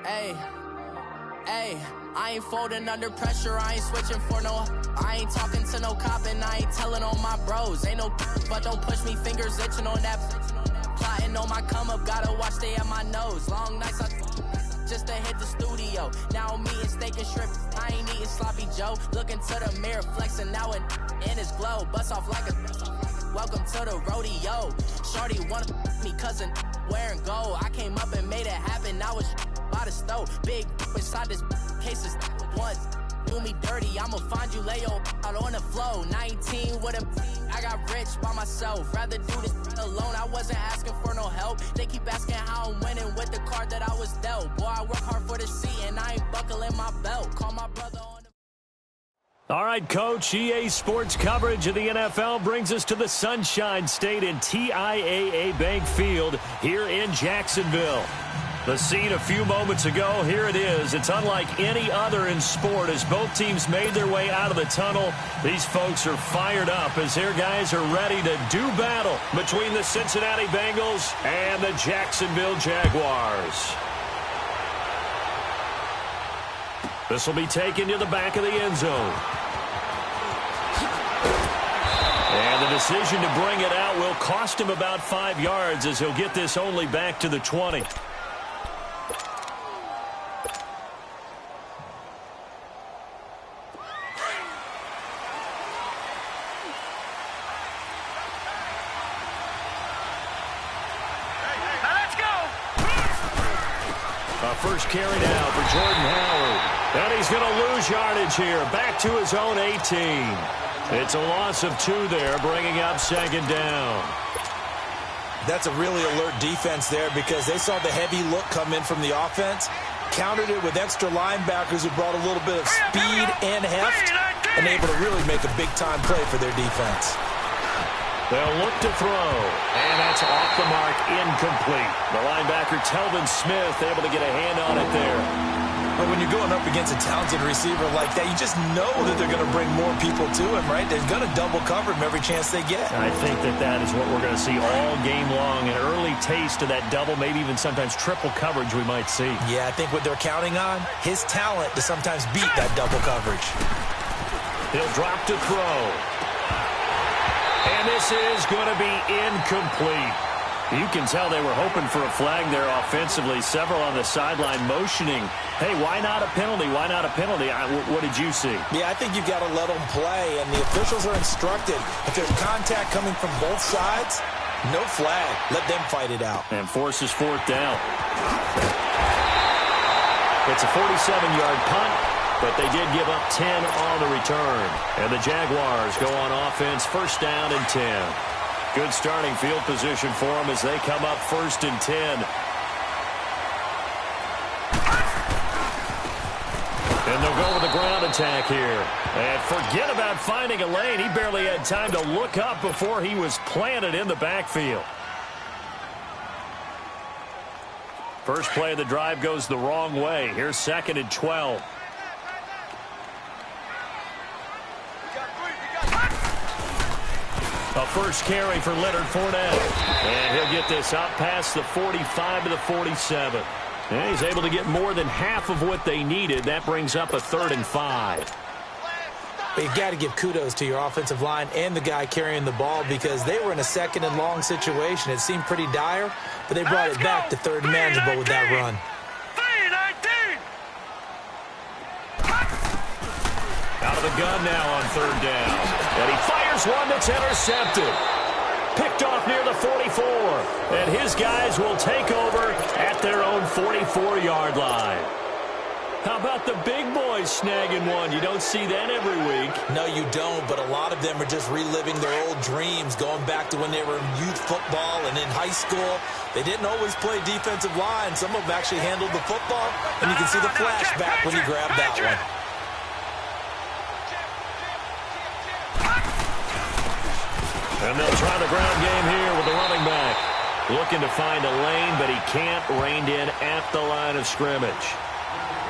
Hey, hey, I ain't folding under pressure, I ain't switching for no. I ain't talking to no cop and I ain't telling on my bros. Ain't no but don't push me, fingers itching on that. Plotting on my come up, gotta watch stay at my nose. Long nights just to hit the studio. Now I'm eating steak and shrimp, I ain't eating sloppy Joe. Looking to the mirror, flexing now and in his glow. Bust off like a welcome to the rodeo. Shorty wanna me cousin wearing gold. I came up and made it happen, now it's by the stove. Big inside this case is once. Do me dirty, I'ma find you, lay your out on the floor. 19 with a I got rich by myself. Rather do this alone, I wasn't asking for no help. They keep asking how I'm winning with the card that I was dealt. Boy, I work hard for the seat and I ain't buckling my belt. Call my brother on the... All right, Coach, EA Sports coverage of the NFL brings us to the Sunshine State in TIAA Bank Field here in Jacksonville. The scene a few moments ago, here it is. It's unlike any other in sport as both teams made their way out of the tunnel. These folks are fired up as their guys are ready to do battle between the Cincinnati Bengals and the Jacksonville Jaguars. This will be taken to the back of the end zone. And the decision to bring it out will cost him about 5 yards as he'll get this only back to the 20. First carry now for Jordan Howard. And he's going to lose yardage here. Back to his own 18. It's a loss of 2 there, bringing up second down. That's a really alert defense there because they saw the heavy look come in from the offense, countered it with extra linebackers who brought a little bit of speed and heft, and able to really make a big-time play for their defense. They'll look to throw, and that's off the mark, incomplete. The linebacker, Telvin Smith, able to get a hand on it there. But when you're going up against a talented receiver like that, you just know that they're going to bring more people to him, right? They're going to double cover him every chance they get. I think that is what we're going to see all game long, an early taste of that double, maybe even sometimes triple coverage we might see. Yeah, I think what they're counting on, his talent to sometimes beat that double coverage. He'll drop to throw. And this is going to be incomplete. You can tell they were hoping for a flag there offensively. Several on the sideline motioning, hey, why not a penalty? Why not a penalty? What did you see? Yeah, I think you've got to let them play, and the officials are instructed. If there's contact coming from both sides, no flag. Let them fight it out. And forces fourth down. It's a 47-yard punt. But they did give up 10 on the return. And the Jaguars go on offense, first down and 10. Good starting field position for them as they come up first and 10. And they'll go with the ground attack here. And forget about finding a lane. He barely had time to look up before he was planted in the backfield. First play of the drive goes the wrong way. Here's second and 12. A first carry for Leonard Fournette. And he'll get this up past the 45 to the 47. And he's able to get more than half of what they needed. That brings up a 3rd and 5. You've got to give kudos to your offensive line and the guy carrying the ball because they were in a second and long situation. It seemed pretty dire, but they brought it back to 3rd and manageable with that run. Out of the gun now on 3rd down. And he fires one that's intercepted. Picked off near the 44. And his guys will take over at their own 44-yard line. How about the big boys snagging one? You don't see that every week. No, you don't, but a lot of them are just reliving their old dreams, going back to when they were in youth football and in high school. They didn't always play defensive line. Some of them actually handled the football, and you can see the flashback when he grabbed that one. And they'll try the ground game here with the running back. Looking to find a lane, but he can't. Reined in at the line of scrimmage.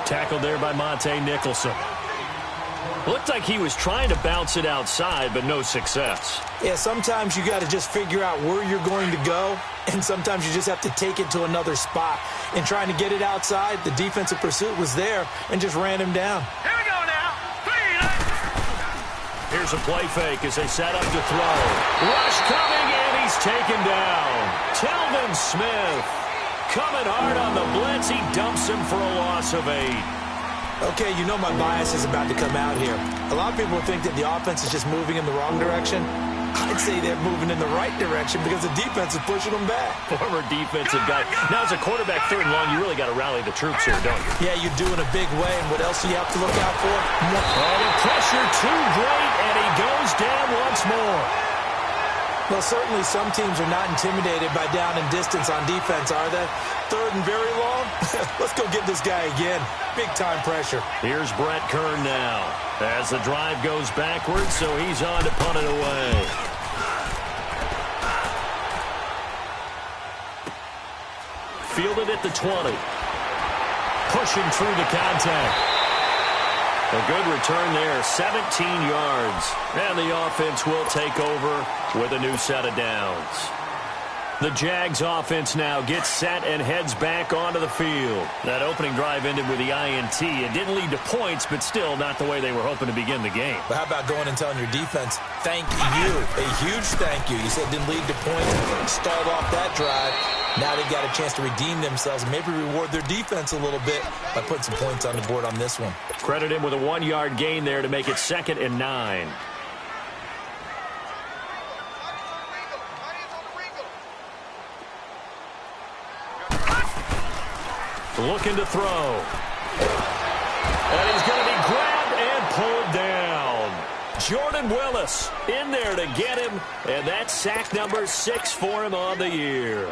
Tackled there by Monte Nicholson. Looked like he was trying to bounce it outside, but no success. Yeah, sometimes you got to just figure out where you're going to go, and sometimes you just have to take it to another spot. And trying to get it outside, the defensive pursuit was there and just ran him down. Here we go now. Here's a play fake as they set up to throw. Rush coming, and he's taken down. Telvin Smith coming hard on the blitz. He dumps him for a loss of 8. Okay, you know my bias is about to come out here. A lot of people think that the offense is just moving in the wrong direction. I'd say they're moving in the right direction because the defense is pushing them back. Former defensive guy. Now, as a quarterback, 3rd and long, you really got to rally the troops here, don't you? Yeah, you do in a big way. And what else do you have to look out for? Oh, the pressure too great, and he goes down once more. Well, certainly some teams are not intimidated by down and distance on defense, are they? 3rd and very long? Let's go get this guy again. Big-time pressure. Here's Brett Kern now as the drive goes backwards, so he's on to punt it away. Fielded at the 20. Pushing through the contact. A good return there, 17 yards. And the offense will take over with a new set of downs. The Jags offense now gets set and heads back onto the field. That opening drive ended with the INT. It didn't lead to points, but still not the way they were hoping to begin the game. But how about going and telling your defense, thank you, a huge thank you. You said it didn't lead to points, stalled off that drive. Now they've got a chance to redeem themselves and maybe reward their defense a little bit by putting some points on the board on this one. Credit him with a 1-yard gain there to make it 2nd and 9. Looking to throw. And he's going to be grabbed and pulled down. Jordan Willis in there to get him, and that's sack number 6 for him on the year.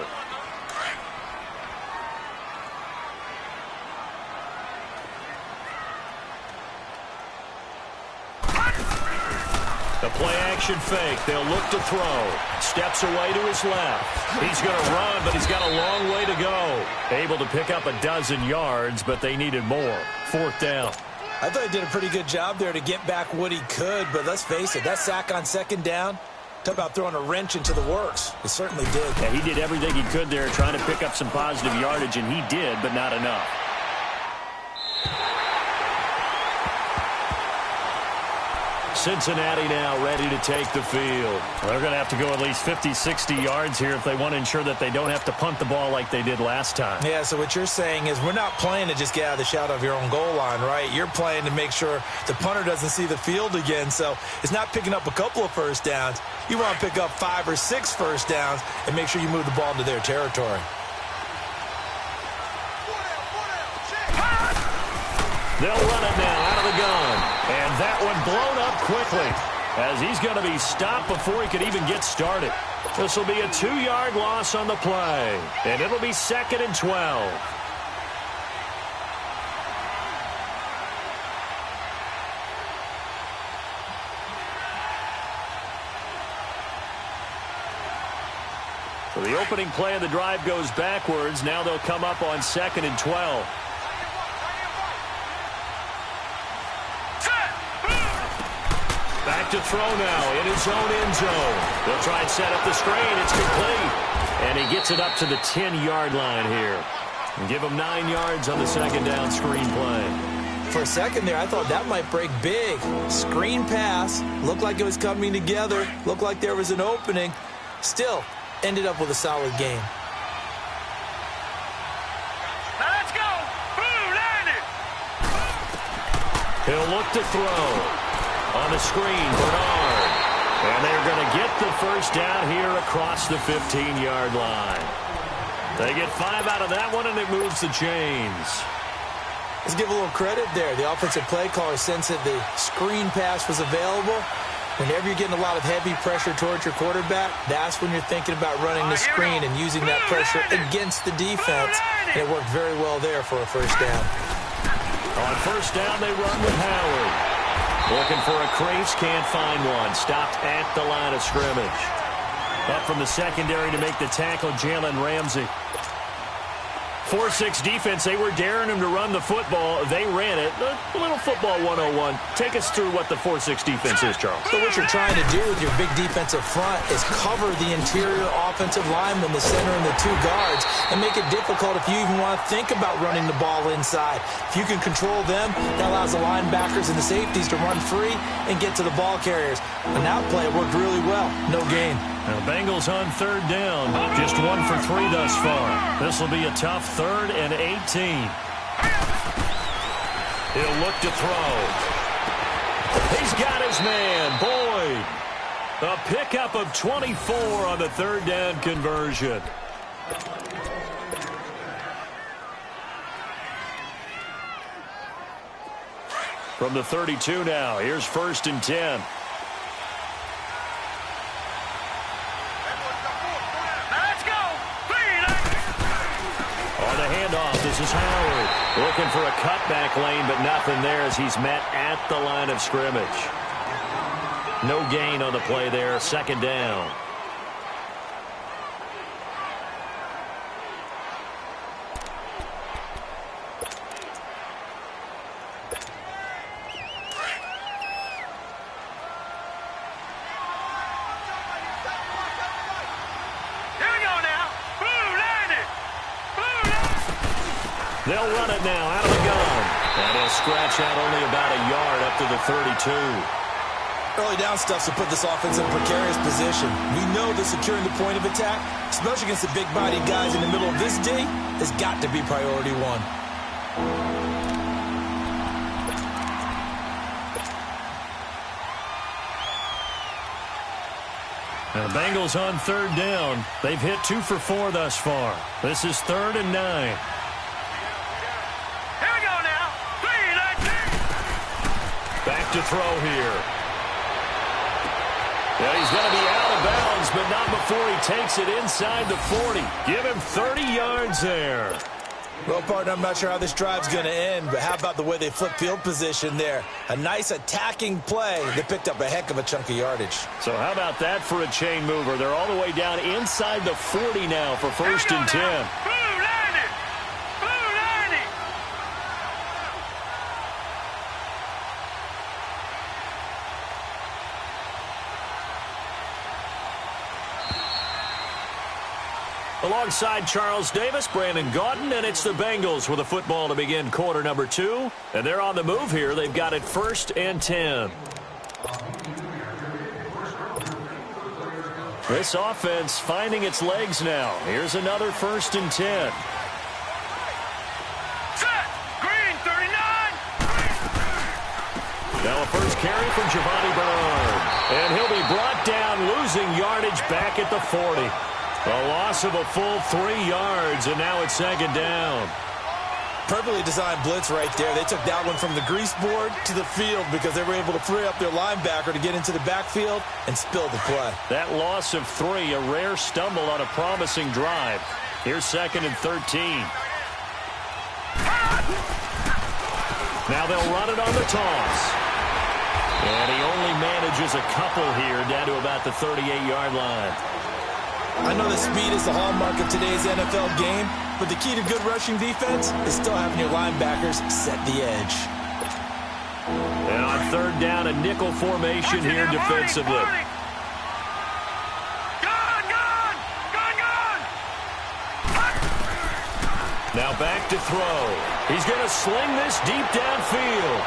The play-action fake. They'll look to throw. Steps away to his left. He's going to run, but he's got a long way to go. Able to pick up a dozen yards, but they needed more. 4th down. I thought he did a pretty good job there to get back what he could, but let's face it, that sack on 2nd down, talk about throwing a wrench into the works. It certainly did. Yeah, he did everything he could there trying to pick up some positive yardage, and he did, but not enough. Cincinnati now ready to take the field. They're going to have to go at least 50, 60 yards here if they want to ensure that they don't have to punt the ball like they did last time. Yeah, so what you're saying is we're not playing to just get out of the shadow of your own goal line, right? You're playing to make sure the punter doesn't see the field again. So it's not picking up a couple of first downs. You want to pick up 5 or 6 first downs and make sure you move the ball into their territory. They'll run it now out of the gun. And that one blown up quickly as he's going to be stopped before he could even get started. This will be a 2-yard loss on the play. And it'll be 2nd and 12. So the opening play of the drive goes backwards. Now they'll come up on 2nd and 12. Back to throw now in his own end zone. They'll try and set up the screen. It's complete. And he gets it up to the 10-yard line here. And give him 9 yards on the 2nd down screen play. For a second there, I thought that might break big. Screen pass. Looked like it was coming together. Looked like there was an opening. Still, ended up with a solid game. Now let's go. Boom, landed. He'll look to throw. On the screen, Bernard. And they're going to get the first down here across the 15-yard line. They get 5 out of that one, and it moves the chains. Let's give a little credit there. The offensive play caller sensed that the screen pass was available. Whenever you're getting a lot of heavy pressure towards your quarterback, that's when you're thinking about running the screen and using that pressure against the defense. And it worked very well there for a first down. On first down, they run with Howard. Looking for a crease, can't find one. Stopped at the line of scrimmage. Up from the secondary to make the tackle, Jalen Ramsey. 4-6 defense, they were daring him to run the football. They ran it. A little football 101. Take us through what the 4-6 defense is, Charles. So what you're trying to do with your big defensive front is cover the interior offensive lineman, the center, and the 2 guards, and make it difficult if you even want to think about running the ball inside. If you can control them, that allows the linebackers and the safeties to run free and get to the ball carriers. On that play, it worked really well. No gain. Now, Bengals on 3rd down. Just 1 for 3 thus far. This will be a tough 3rd and 18. He'll look to throw. He's got his man, Boyd. A pickup of 24 on the 3rd down conversion. From the 32 now, here's 1st and 10. On the handoff, this is Howard. Looking for a cutback lane, but nothing there as he's met at the line of scrimmage. No gain on the play there, 2nd down. They'll run it now out of the gun. And he'll scratch out only about a yard up to the 32. Early down stuff to put this offense in a precarious position. We know that securing the point of attack, especially against the big-bodied guys in the middle of this D, has got to be priority 1. Now, Bengals on 3rd down. They've hit 2 for 4 thus far. This is 3rd and 9. Back to throw here. Yeah, he's going to be out of bounds, but not before he takes it inside the 40. Give him 30 yards there. Well, partner, I'm not sure how this drive's going to end, but how about the way they flip field position there? A nice attacking play that picked up a heck of a chunk of yardage. So how about that for a chain mover? They're all the way down inside the 40 now for 1st and 10. Alongside Charles Davis, Brandon Gaudin, and it's the Bengals with a football to begin quarter number 2. And they're on the move here. They've got it 1st and 10. This offense finding its legs now. Here's another 1st and 10. Set! Green, 39! Now a first carry from Giovanni Bernard. And he'll be brought down, losing yardage back at the 40. A loss of a full 3 yards, and now it's 2nd down. Perfectly designed blitz right there. They took that one from the grease board to the field because they were able to free up their linebacker to get into the backfield and spill the play. That loss of 3, a rare stumble on a promising drive. Here's 2nd and 13. Now they'll run it on the toss. And he only manages a couple here down to about the 38-yard line. I know that speed is the hallmark of today's NFL game, but the key to good rushing defense is still having your linebackers set the edge. And on 3rd down, a nickel formation here defensively. Now back to throw. He's going to sling this deep downfield.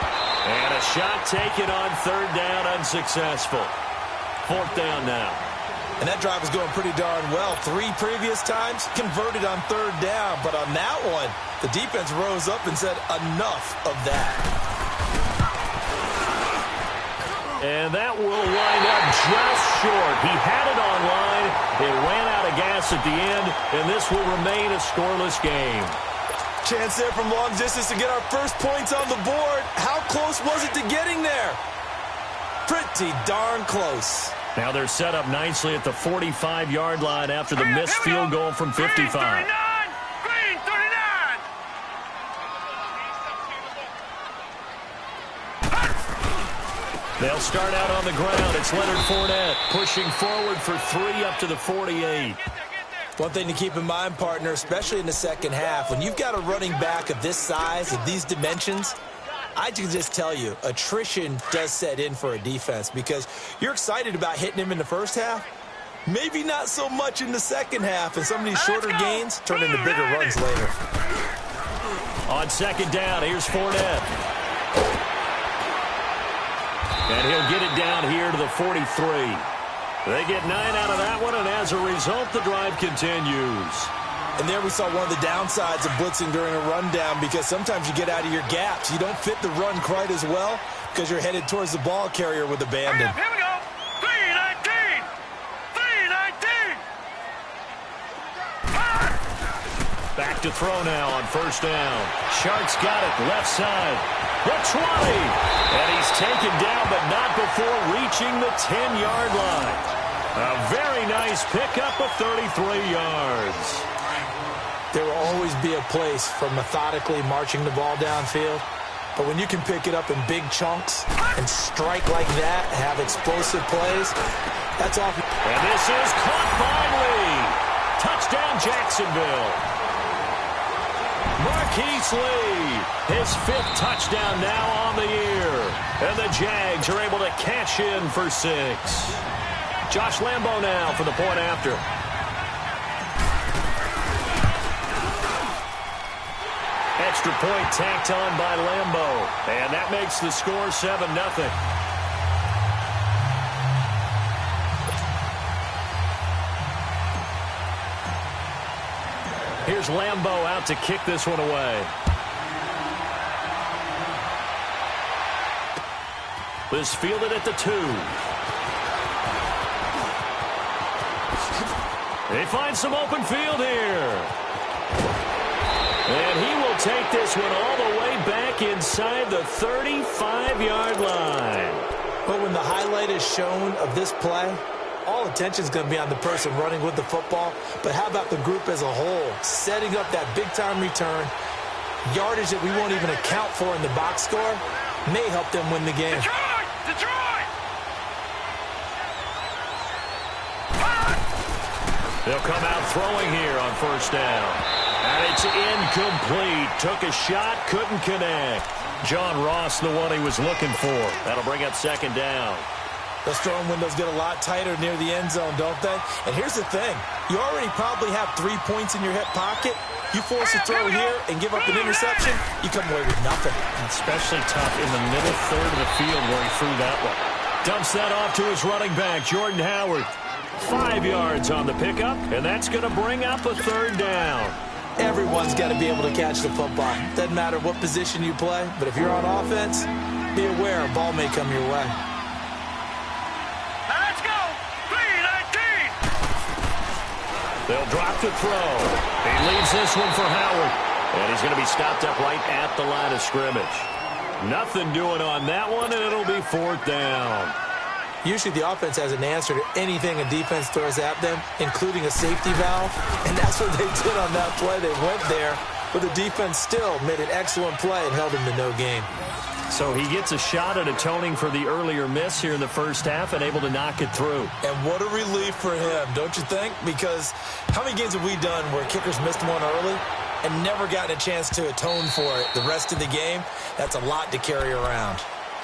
And a shot taken on 3rd down, unsuccessful. 4th down now. And that drive was going pretty darn well. 3 previous times converted on 3rd down. But on that one, the defense rose up and said, enough of that. And that will wind up just short. He had it on line. It ran out of gas at the end, and this will remain a scoreless game. Chance there from long distance to get our first points on the board. How close was it to getting there? Pretty darn close. Now they're set up nicely at the 45-yard line after the missed field goal from 55. Green 39! They'll start out on the ground. It's Leonard Fournette pushing forward for 3 up to the 48. One thing to keep in mind, partner, especially in the second half, when you've got a running back of this size, of these dimensions, I can just tell you, attrition does set in for a defense because you're excited about hitting him in the first half. Maybe not so much in the second half, and some of these shorter gains turn into bigger runs later. On second down, here's Fournette. And he'll get it down here to the 43. They get 9 out of that one, and as a result, the drive continues. And there we saw one of the downsides of blitzing during a rundown because sometimes you get out of your gaps. You don't fit the run quite as well because you're headed towards the ball carrier with abandon. Here we go. 319. 319. Back to throw now on first down. Shark's got it, left side. The 20. And he's taken down, but not before reaching the 10-yard line. A very nice pickup of 33 yards. There will always be a place for methodically marching the ball downfield. But when you can pick it up in big chunks and strike like that, have explosive plays, that's awesome. And this is caught by Lee. Touchdown, Jacksonville. Marquise Lee, his 5th touchdown now on the year. And the Jags are able to cash in for 6. Josh Lambo now for the point after. Extra point tacked on by Lambo. And that makes the score 7-0. Here's Lambo out to kick this one away. This fielded at the 2. They find some open field here. And he will take this one all the way back inside the 35-yard line. But when the highlight is shown of this play, all attention is going to be on the person running with the football. But how about the group as a whole? Setting up that big-time return, yardage that we won't even account for in the box score, may help them win the game. Detroit! They'll come out throwing here on first down. And it's incomplete. Took a shot, couldn't connect. John Ross, the one he was looking for. That'll bring up second down. Those throwing windows get a lot tighter near the end zone, don't they? And here's the thing. You already probably have 3 points in your hip pocket. You force a throw here and give up an interception, you come away with nothing. Especially tough in the middle third of the field where he threw that one. Dumps that off to his running back, Jordan Howard. 5 yards on the pickup, and that's going to bring up a third down. Everyone's got to be able to catch the football. Doesn't matter what position you play, but if you're on offense, be aware a ball may come your way. Let's go! 319! They'll drop the throw. He leads this one for Howard, and he's going to be stopped up right at the line of scrimmage. Nothing doing on that one, and it'll be 4th down. Usually the offense has an answer to anything a defense throws at them, including a safety valve, and that's what they did on that play. They went there, but the defense still made an excellent play and held them to no gain. So he gets a shot at atoning for the earlier miss here in the first half and able to knock it through. And what a relief for him, don't you think? Because how many games have we done where kickers missed one early and never gotten a chance to atone for it the rest of the game? That's a lot to carry around.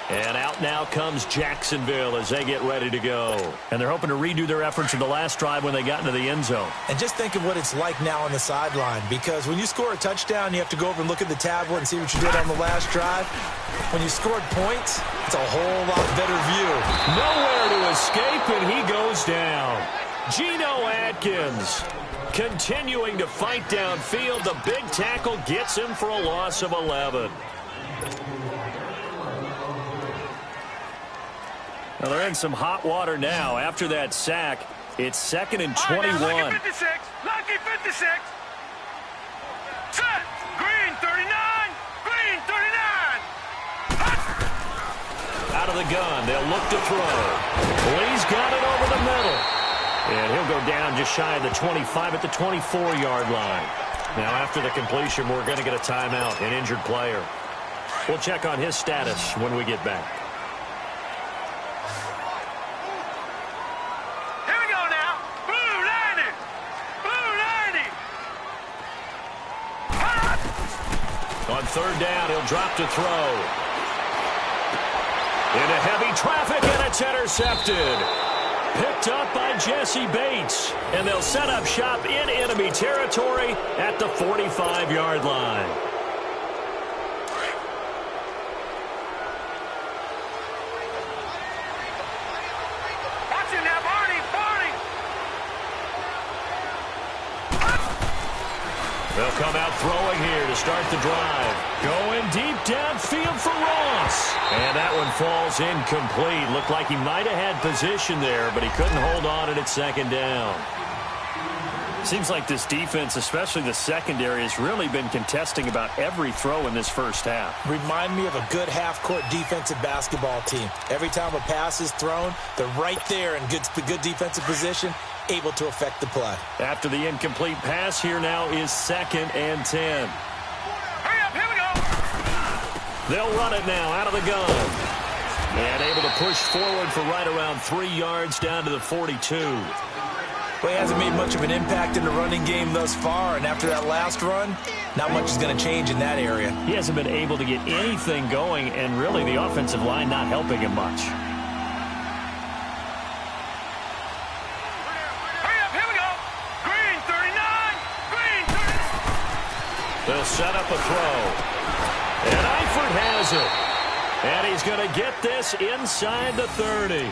And out now comes Jacksonville as they get ready to go. And they're hoping to redo their efforts in the last drive when they got into the end zone. And just think of what it's like now on the sideline, because when you score a touchdown, you have to go over and look at the tablet and see what you did on the last drive. When you scored points, it's a whole lot better view. Nowhere to escape, and he goes down. Geno Atkins continuing to fight downfield. The big tackle gets him for a loss of 11. Well, they're in some hot water now. After that sack, it's 2nd and 21. Lucky 56. Lucky 56. Set. Green 39. Green 39. Out of the gun. They'll look to throw. Lee's got it over the middle. And he'll go down just shy of the 25 at the 24-yard line. Now, after the completion, we're going to get a timeout, an injured player. We'll check on his status when we get back. Here we go now. Blue 90. Blue On third down, he'll drop to throw. Into heavy traffic, and it's intercepted. Picked up by Jesse Bates. And they'll set up shop in enemy territory at the 45-yard line. Watch it now, Barney! They'll come out throwing here to start the drive. Going deep downfield for Ross. And that one falls incomplete. Looked like he might have had position there, but he couldn't hold on at second down. Seems like this defense, especially the secondary, has really been contesting about every throw in this first half. Remind me of a good half-court defensive basketball team. Every time a pass is thrown, they're right there in good defensive position, able to affect the play. After the incomplete pass, here now is 2nd and 10. Hurry up, here we go! They'll run it now out of the gun. And able to push forward for right around 3 yards down to the 42. Well, he hasn't made much of an impact in the running game thus far, and after that last run, not much is going to change in that area. He hasn't been able to get anything going, and really the offensive line not helping him much. Hurry up, here we go! Green 39! Green 39! They'll set up a throw. And Eifert has it. And he's going to get this inside the 30.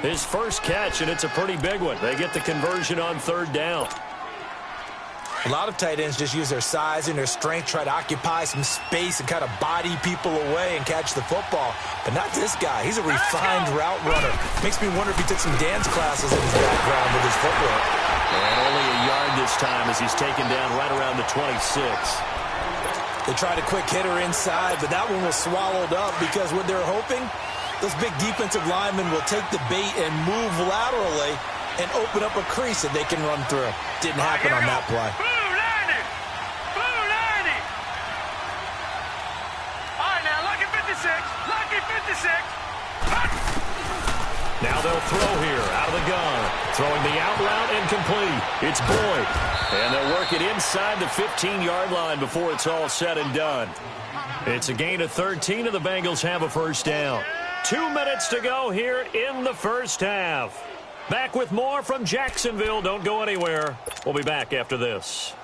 His first catch, and it's a pretty big one. They get the conversion on third down. A lot of tight ends just use their size and their strength, try to occupy some space and kind of body people away and catch the football. But not this guy. He's a refined route runner. Makes me wonder if he took some dance classes in his background with his footwork. And only a yard this time as he's taken down right around the 26. They tried a quick hitter inside, but that one was swallowed up because what they're hoping, those big defensive linemen will take the bait and move laterally and open up a crease that they can run through. Didn't happen on that play. Blue 90! Blue 90! All right, now, lucky 56. Lucky 56. Now they'll throw here out of the gun. Throwing the out route incomplete. It's Boyd. And they'll work it inside the 15-yard line before it's all said and done. It's a gain of 13, and the Bengals have a first down. 2 minutes to go here in the first half. Back with more from Jacksonville. Don't go anywhere. We'll be back after this.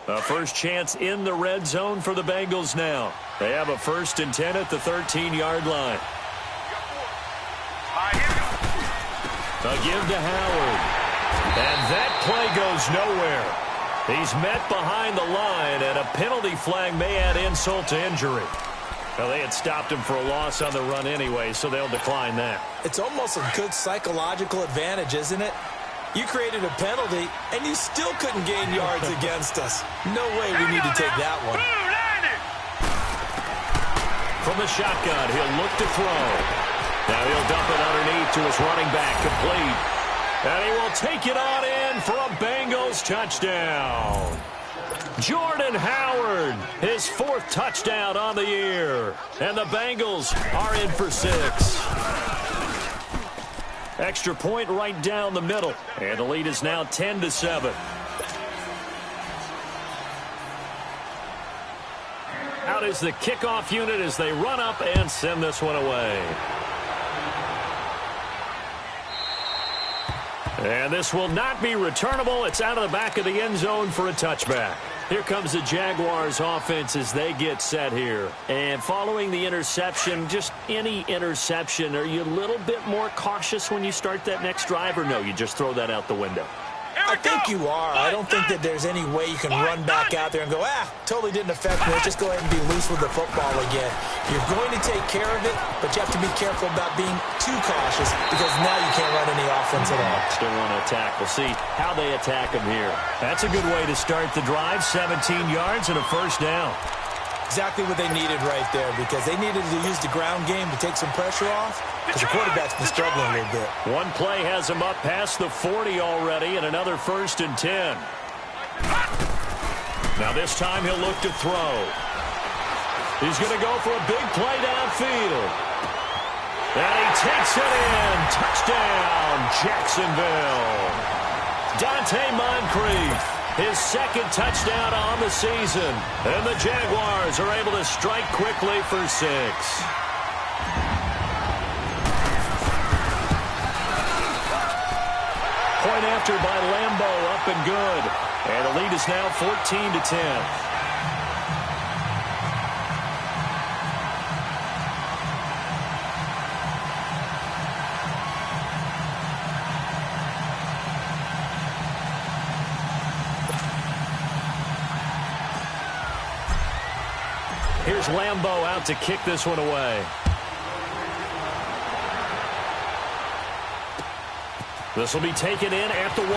A first chance in the red zone for the Bengals now. They have a 1st and 10 at the 13-yard line. A give to Howard. And that play goes nowhere. He's met behind the line, and a penalty flag may add insult to injury. Well, they had stopped him for a loss on the run anyway, so they'll decline that. It's almost a good psychological advantage, isn't it? You created a penalty, and you still couldn't gain yards against us. No way we need to take that one. From the shotgun, he'll look to throw. Now he'll dump it underneath to his running back, complete. And he will take it on in for a Bengals touchdown. Jordan Howard, his 4th touchdown on the year. And the Bengals are in for 6. Extra point right down the middle. And the lead is now 10-7. Out is the kickoff unit as they run up and send this one away. And this will not be returnable. It's out of the back of the end zone for a touchback. Here comes the Jaguars offense as they get set here. And following the interception, just any interception, are you a little bit more cautious when you start that next drive, or no, you just throw that out the window? I think you are. I don't think that there's any way you can run back out there and go, totally didn't affect me. Let's just go ahead and be loose with the football again. You're going to take care of it, but you have to be careful about being too cautious because now you can't run any offense at all. Still want to attack. We'll see how they attack them here. That's a good way to start the drive. 17 yards and a first down. Exactly what they needed right there because they needed to use the ground game to take some pressure off because the quarterback's been struggling a little bit. One play has him up past the 40 already and another 1st and 10. Now this time he'll look to throw. He's going to go for a big play downfield. And he takes it in. Touchdown, Jacksonville. Dante Moncrief. his second touchdown on the season. And the Jaguars are able to strike quickly for 6. Point after by Lambeau, up and good. And the lead is now 14-10. Here's Lambeau out to kick this one away. This will be taken in at the 1.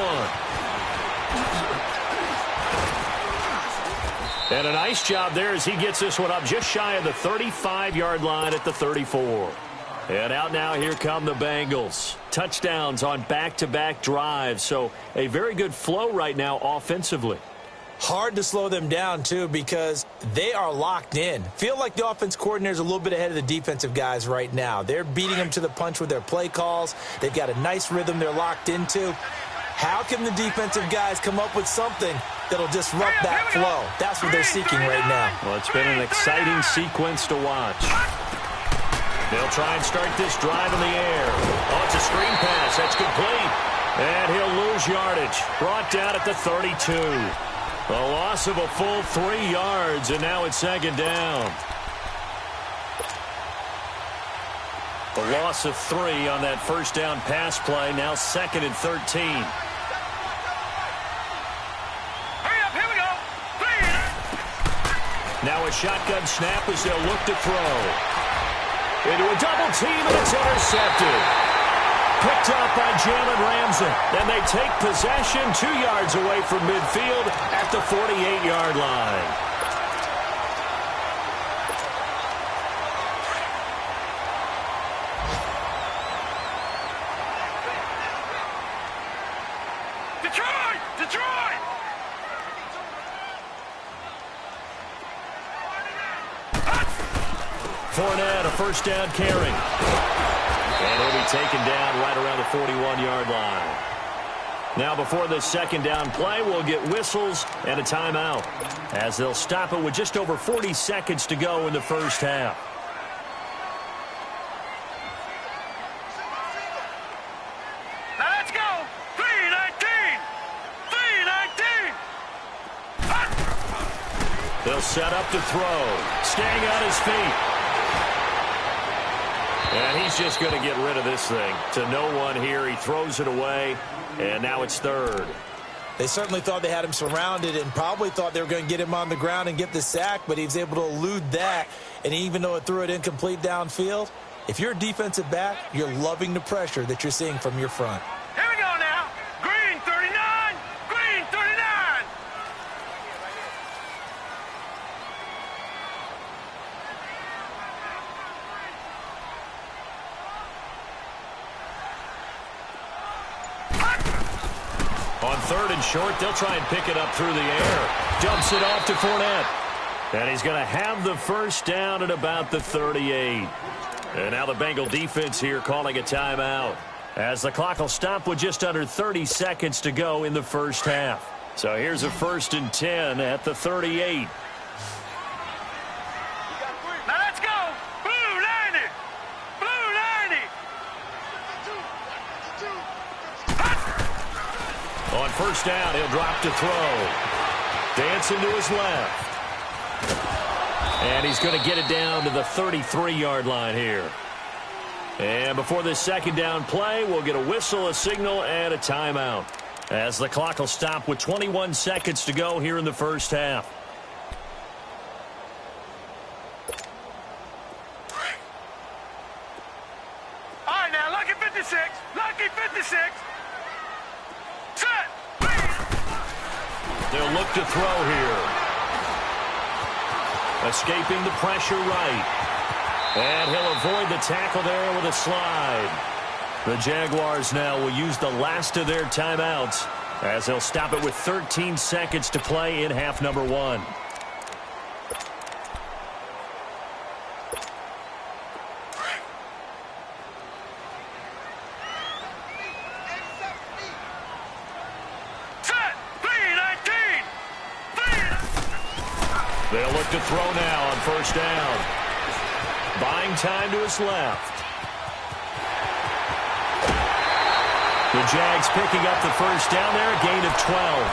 And a nice job there as he gets this one up just shy of the 35-yard line at the 34. And out now, here come the Bengals. Touchdowns on back-to-back drives, so a very good flow right now offensively. Hard to slow them down, too, because they are locked in. Feel like the offense coordinator is a little bit ahead of the defensive guys right now. They're beating them to the punch with their play calls. They've got a nice rhythm they're locked into. How can the defensive guys come up with something that'll disrupt that flow? That's what they're seeking right now. Well, it's been an exciting sequence to watch. They'll try and start this drive in the air. Oh, it's a screen pass. That's complete. And he'll lose yardage. Brought down at the 32. A loss of a full 3 yards, and now it's second down. A loss of 3 on that first down pass play, now 2nd and 13. Hurry up, here we go. Now a shotgun snap as they'll look to throw. Into a double team, and it's intercepted. Picked up by Jalen Ramsey. And they take possession 2 yards away from midfield at the 48-yard line. Detroit! Detroit! Fournette, a first down carry. And he'll be taken down right around the 41-yard line. Now before this second down play, we'll get whistles and a timeout as they'll stop it with just over 40 seconds to go in the first half. Now let's go! 3-19! 3-19! They'll set up to throw. Staying on his feet. And he's just going to get rid of this thing. To no one here. He throws it away, and now it's 3rd. They certainly thought they had him surrounded and probably thought they were going to get him on the ground and get the sack, but he was able to elude that. And even though it threw it incomplete downfield, if you're a defensive back, you're loving the pressure that you're seeing from your front. Here we go now. Green 39! Green 39! On 3rd and short, they'll try and pick it up through the air. Dumps it off to Fournette. And he's going to have the first down at about the 38. And now the Bengal defense here calling a timeout, as the clock will stop with just under 30 seconds to go in the first half. So here's a 1st and 10 at the 38. Now let's go! Blue 90! Blue 90! On first down, he'll drop to throw. Dancing to his left. And he's going to get it down to the 33-yard line here. And before this second down play, we'll get a whistle, a signal, and a timeout, as the clock will stop with 21 seconds to go here in the first half. All right, now, lucky 56. Lucky 56. Set. They'll look to throw here. Escaping the pressure right. And he'll avoid the tackle there with a slide. The Jaguars now will use the last of their timeouts, as they'll stop it with 13 seconds to play in half number 1. Set. 3-19. They'll look to throw now on first down. Buying time to his left. The Jags picking up the first down there, a gain of 12.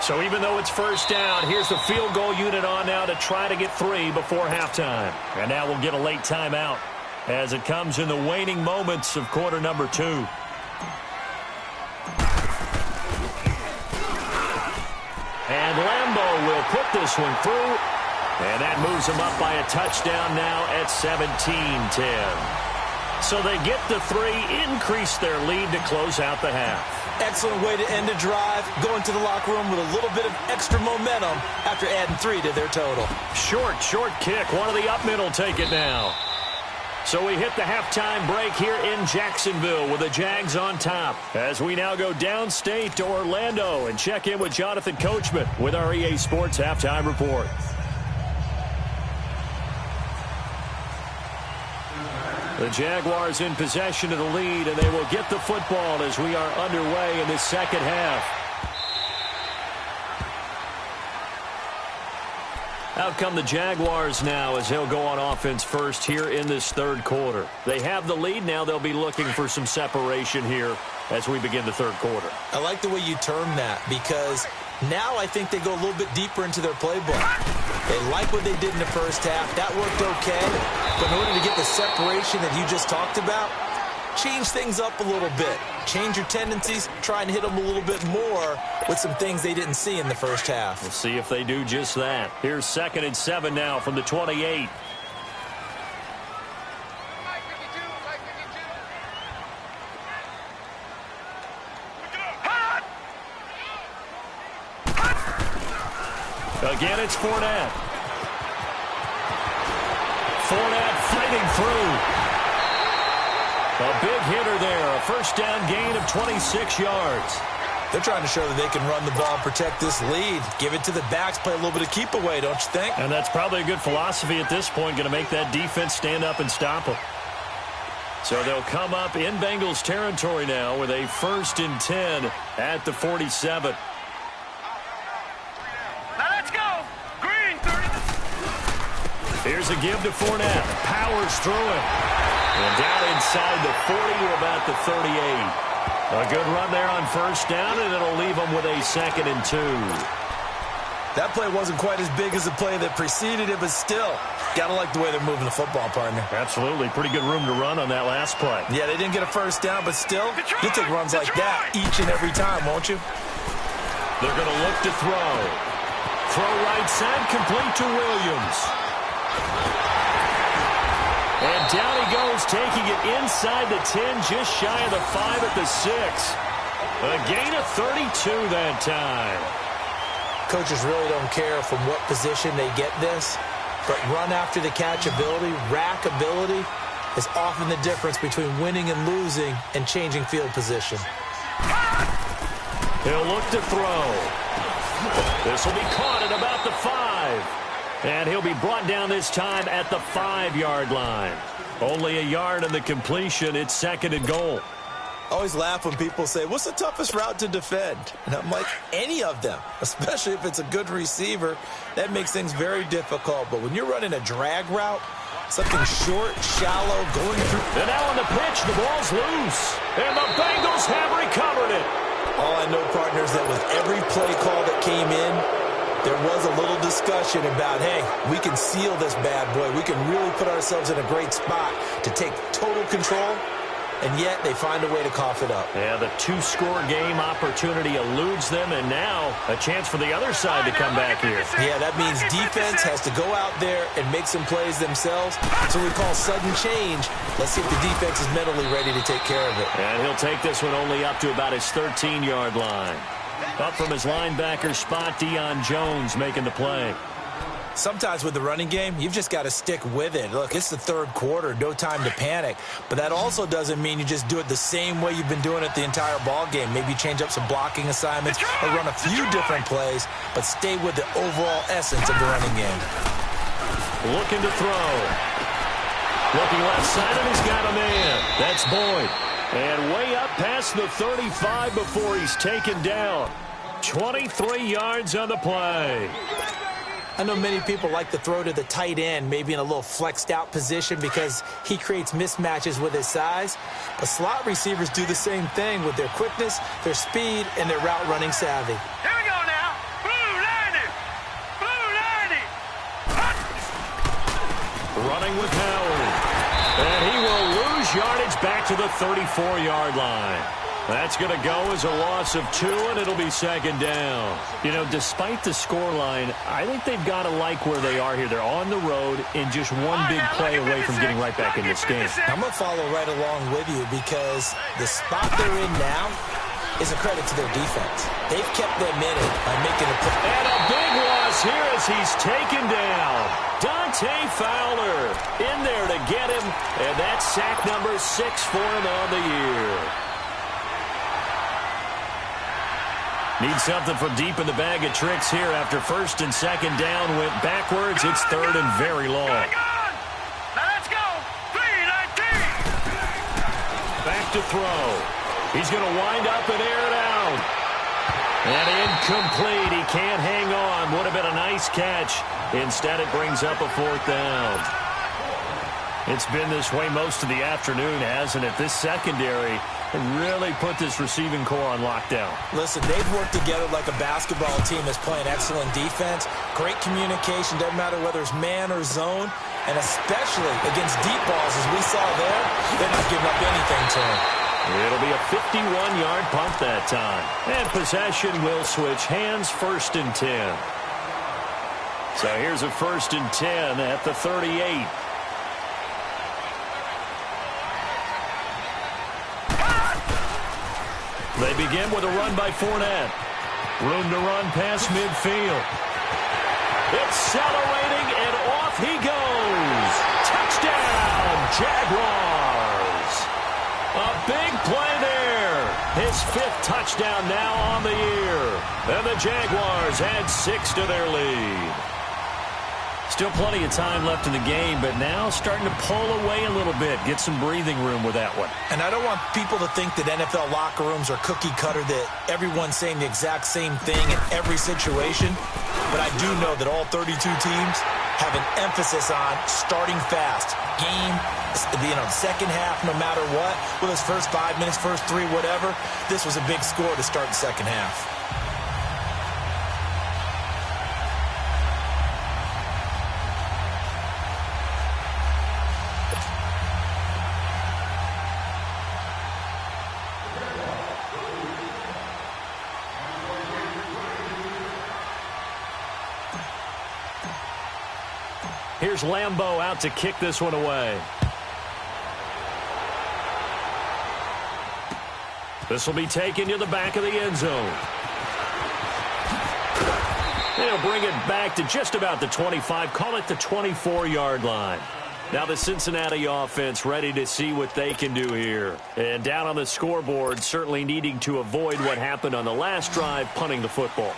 So even though it's first down, here's the field goal unit on now to try to get 3 before halftime. And now we'll get a late timeout as it comes in the waning moments of quarter number 2. And Lambeau will put this one through. And that moves them up by a touchdown now at 17-10. So they get the 3, increase their lead to close out the half. Excellent way to end a drive, going to the locker room with a little bit of extra momentum after adding 3 to their total. Short kick. One of the up middle take it now. So we hit the halftime break here in Jacksonville with the Jags on top. As we now go downstate to Orlando and check in with Jonathan Coachman with our EA Sports Halftime Report. The Jaguars in possession of the lead, and they will get the football as we are underway in the second half. Out come the Jaguars now as they'll go on offense first here in this third quarter. They have the lead now. They'll be looking for some separation here as we begin the third quarter. I like the way you term that because now I think they go a little bit deeper into their playbook. They like what they did in the first half. That worked okay. But in order to get the separation that you just talked about, change things up a little bit. Change your tendencies. Try and hit them a little bit more with some things they didn't see in the first half. We'll see if they do just that. Here's 2nd and 7 now from the 28. Again, it's Fournette. Fournette fighting through. A big hitter there. A first down gain of 26 yards. They're trying to show that they can run the ball and protect this lead. Give it to the backs, play a little bit of keep away, don't you think? And that's probably a good philosophy at this point. Going to make that defense stand up and stop them. So they'll come up in Bengals territory now with a 1st and 10 at the 47. Here's a give to Fournette. Powers through it. And down inside the 40 to about the 38. A good run there on first down, and it'll leave them with a 2nd and 2. That play wasn't quite as big as the play that preceded it, but still, got to like the way they're moving the football, partner. Absolutely. Pretty good room to run on that last play. Yeah, they didn't get a first down, but still, you'll take runs like that each and every time, won't you? They're going to look to throw. Throw right side, complete to Williams. And down he goes, taking it inside the 10, just shy of the 5 at the 6. A gain of 32 that time. Coaches really don't care from what position they get this, but run after the catch ability, rack ability, is often the difference between winning and losing and changing field position. He'll look to throw. This will be caught at about the 5. And he'll be brought down this time at the 5-yard line. Only a yard on the completion. It's 2nd and goal. I always laugh when people say, what's the toughest route to defend? And I'm like, any of them, especially if it's a good receiver. That makes things very difficult. But when you're running a drag route, something short, shallow, going through. And now on the pitch, the ball's loose. And the Bengals have recovered it. All I know, partners, that with every play call that came in, there was a little discussion about, hey, we can seal this bad boy. We can really put ourselves in a great spot to take total control, and yet they find a way to cough it up. Yeah, the 2-score game opportunity eludes them, and now a chance for the other side to come back here. Yeah, that means defense has to go out there and make some plays themselves. So we call sudden change. Let's see if the defense is mentally ready to take care of it. And he'll take this one only up to about his 13-yard line. Up from his linebacker spot, Deion Jones making the play. Sometimes with the running game, you've just got to stick with it. Look, it's the third quarter, no time to panic. But that also doesn't mean you just do it the same way you've been doing it the entire ball game. Maybe change up some blocking assignments or run a few different plays, but stay with the overall essence of the running game. Looking to throw. Looking left side, and he's got a man. That's Boyd. And way up past the 35 before he's taken down. 23 yards on the play. I know many people like to throw to the tight end, maybe in a little flexed out position because he creates mismatches with his size. But slot receivers do the same thing with their quickness, their speed, and their route running savvy. Here we go now. Blue 90. Blue 90. Running with Howard. And he will lose yardage back to the 34-yard line. That's going to go as a loss of 2, and it'll be second down. You know, despite the scoreline, I think they've got to like where they are here. They're on the road and just one big play away from getting right back in this game. I'm going to follow right along with you because the spot they're in now is a credit to their defense. They've kept them in it by making a play. And a big loss here as he's taken down. Dante Fowler in there to get him, and that's sack number 6 for him on the year. Need something from deep in the bag of tricks here after first and second down went backwards. It's third and very long. Now let's go. 3-19. Back to throw. He's going to wind up and air it out. And incomplete. He can't hang on. Would have been a nice catch. Instead, it brings up a 4th down. It's been this way most of the afternoon, hasn't it? This secondary really put this receiving core on lockdown. Listen, they've worked together like a basketball team that's playing excellent defense. Great communication, doesn't matter whether it's man or zone. And especially against deep balls, as we saw there, they're not giving up anything to him. It'll be a 51-yard punt that time. And possession will switch hands, 1st and 10. So here's a 1st and 10 at the 38. They begin with a run by Fournette. Room to run past midfield. Accelerating, and off he goes. Touchdown, Jaguars. A big play there. His 5th touchdown now on the year. And the Jaguars add 6 to their lead. Still plenty of time left in the game, but now starting to pull away a little bit. Get some breathing room with that one. And I don't want people to think that NFL locker rooms are cookie cutter, that everyone's saying the exact same thing in every situation. But I do know that all 32 teams have an emphasis on starting fast. Game, second half, no matter what. Whether it's first 5 minutes, first 3, whatever. This was a big score to start the second half. Here's Lambeau out to kick this one away. This will be taken to the back of the end zone. They'll bring it back to just about the 25, call it the 24-yard line. Now the Cincinnati offense ready to see what they can do here. And down on the scoreboard, certainly needing to avoid what happened on the last drive, punting the football.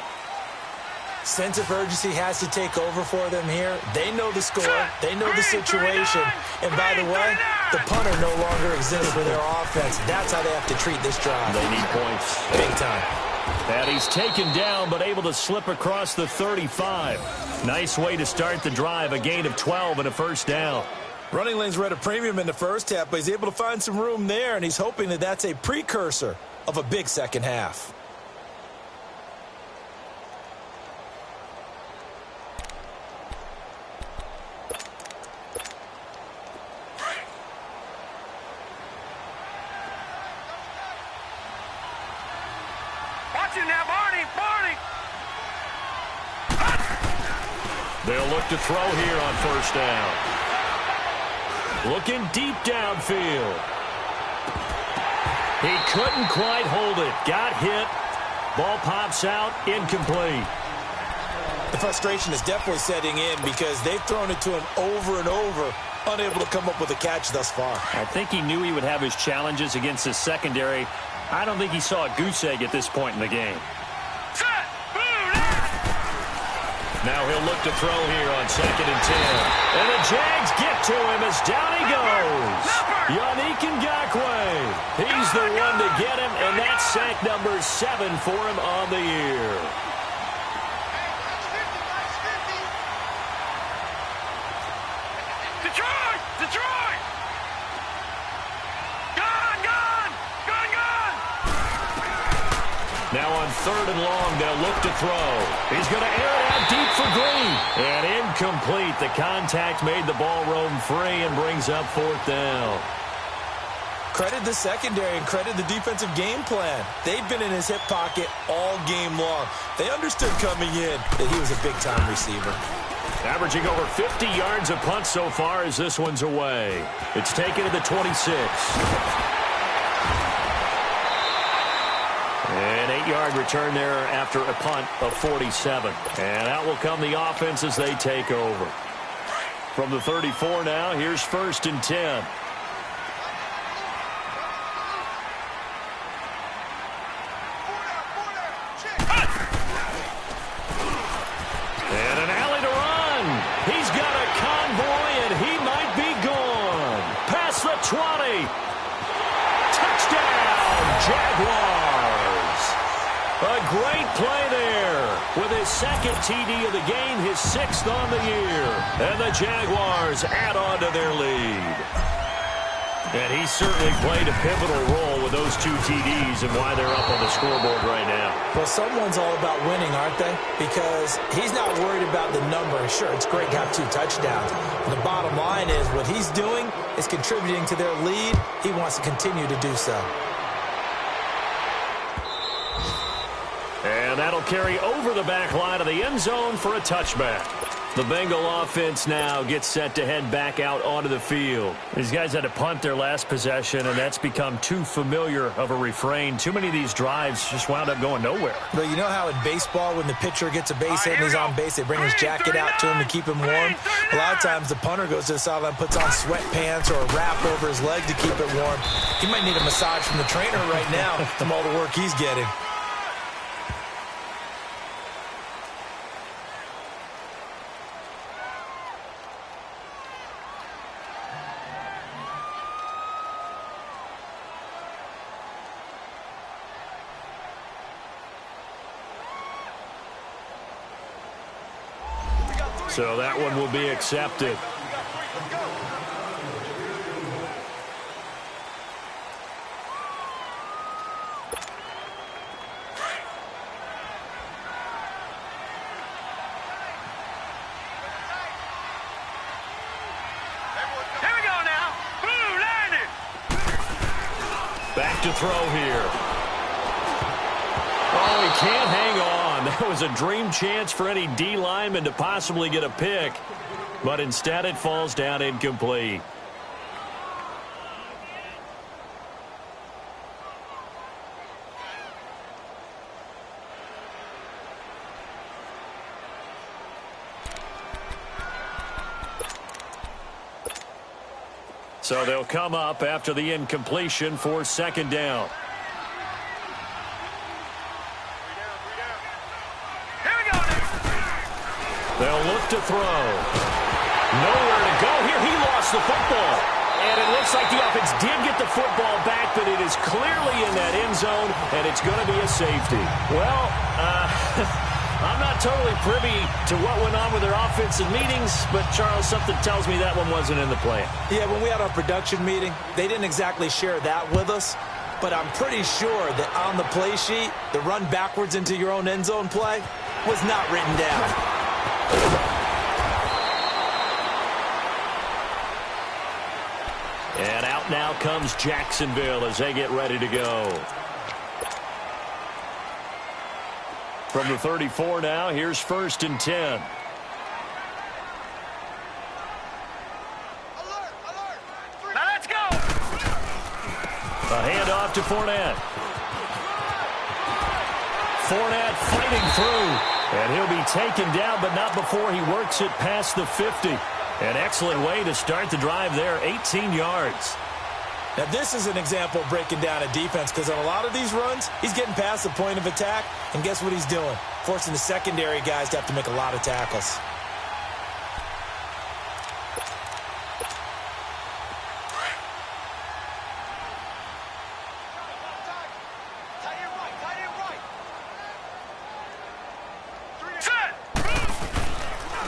Sense of urgency has to take over for them here. They know the score. They know the situation. And by the way, the punter no longer exists for their offense. That's how they have to treat this drive. They need points. Big time. And he's taken down, but able to slip across the 35. Nice way to start the drive. A gain of 12 and a 1st down. Running lanes were at a premium in the first half, but he's able to find some room there, and he's hoping that that's a precursor of a big second half. They'll look to throw here on 1st down. Looking deep downfield. He couldn't quite hold it. Got hit. Ball pops out. Incomplete. The frustration is definitely setting in because they've thrown it to him over and over, unable to come up with a catch thus far. I think he knew he would have his challenges against his secondary. I don't think he saw a goose egg at this point in the game. Now he'll look to throw here on 2nd and 10. And the Jags get to him as down he goes. Yannick Ngakoue. He's the one to get him, and that's sack number 7 for him on the year. Detroit! Detroit! Gone! Gone! Gone! Gone! Now on 3rd and long, they'll look to throw. He's going to air it out deep for Green. And incomplete. The contact made the ball roam free and brings up 4th down. Credit the secondary and credit the defensive game plan. They've been in his hip pocket all game long. They understood coming in that he was a big-time receiver. Averaging over 50 yards a punt so far as this one's away. It's taken to the 26. An 8-yard return there after a punt of 47. And out will come the offense as they take over. From the 34 now, here's 1st and 10. And an alley to run. He's got a convoy, and he might be gone. Past the 20. Touchdown, Jaguars. A great play there. With his 2nd TD of the game, his 6th on the year. And the Jaguars add on to their lead. And he certainly played a pivotal role with those 2 TDs and why they're up on the scoreboard right now. Well, someone's all about winning, aren't they? Because he's not worried about the number. Sure, it's great to have 2 touchdowns. But the bottom line is what he's doing is contributing to their lead. He wants to continue to do so. And that'll carry over the back line of the end zone for a touchback. The Bengal offense now gets set to head back out onto the field. These guys had to punt their last possession, and that's become too familiar of a refrain. Too many of these drives just wound up going nowhere. But you know how in baseball, when the pitcher gets a base hit and he's on base, they bring his jacket out to him to keep him warm? A lot of times the punter goes to the sideline, puts on sweatpants or a wrap over his leg to keep it warm. He might need a massage from the trainer right now from all the work he's getting. So that one will be accepted. Here we go now. Blue landed. Back to throw here. Oh, he can't hang on. That was a dream chance for any D lineman to possibly get a pick. But instead it falls down incomplete. So they'll come up after the incompletion for 2nd down. They'll look to throw. Nowhere to go here. He lost the football. And it looks like the offense did get the football back, but it is clearly in that end zone, and it's going to be a safety. Well, I'm not totally privy to what went on with their offensive meetings, but, Charles, something tells me that one wasn't in the plan. Yeah, when we had our production meeting, they didn't exactly share that with us, but I'm pretty sure that on the play sheet, the run backwards into your own end zone play was not written down. And out now comes Jacksonville as they get ready to go. From the 34 now, here's 1st and 10. Alert, alert. Now let's go. A handoff to Fournette. Fournette fighting through. And he'll be taken down, but not before he works it past the 50. An excellent way to start the drive there, 18 yards. Now, this is an example of breaking down a defense, because on a lot of these runs, he's getting past the point of attack, and guess what he's doing? Forcing the secondary guys to have to make a lot of tackles.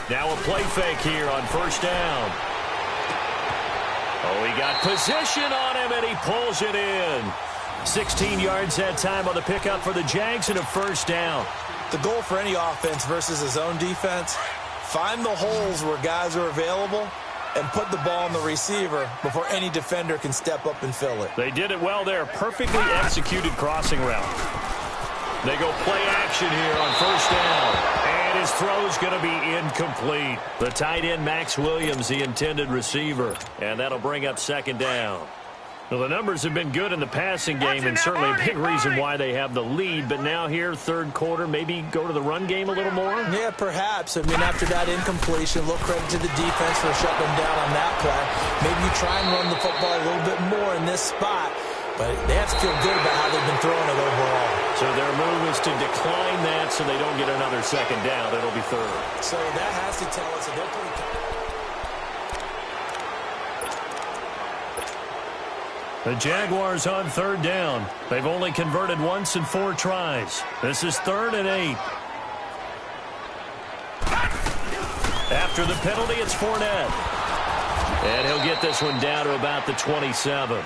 Now a play fake here on first down. Oh, he got position on him, and he pulls it in. 16 yards that time on the pickup for the Jags and a first down. The goal for any offense versus his own defense, find the holes where guys are available and put the ball on the receiver before any defender can step up and fill it. They did it well there. Perfectly executed crossing route. They go play action here on first down. And his throw's going to be incomplete. The tight end, Max Williams, the intended receiver. And that'll bring up second down. Well, the numbers have been good in the passing game, and certainly a big reason why they have the lead. But now here, third quarter, maybe go to the run game a little more? Yeah, perhaps. I mean, after that incompletion, a little credit to the defense for shutting them down on that play. Maybe you try and run the football a little bit more in this spot. But they have to feel good about how they've been throwing it overall. So their move is to decline that so they don't get another second down. It'll be third. So that has to tell us that they're pretty confident. The Jaguars on third down. They've only converted once in 4 tries. This is 3rd and 8. After the penalty, it's Fournette. And he'll get this one down to about the 27.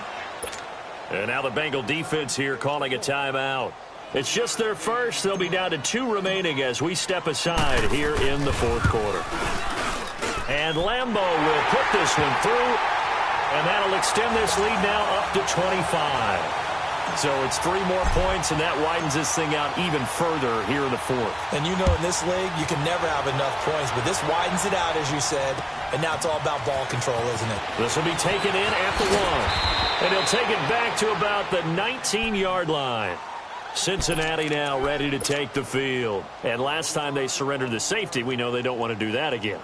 And now the Bengal defense here calling a timeout. It's just their first. They'll be down to 2 remaining as we step aside here in the 4th quarter. And Lambeau will put this one through. And that'll extend this lead now up to 25. So it's 3 more points, and that widens this thing out even further here in the 4th. And you know in this league, you can never have enough points, but this widens it out, as you said, and now it's all about ball control, isn't it? This will be taken in at the 1. And he'll take it back to about the 19-yard line. Cincinnati now ready to take the field. And last time they surrendered the safety, we know they don't want to do that again.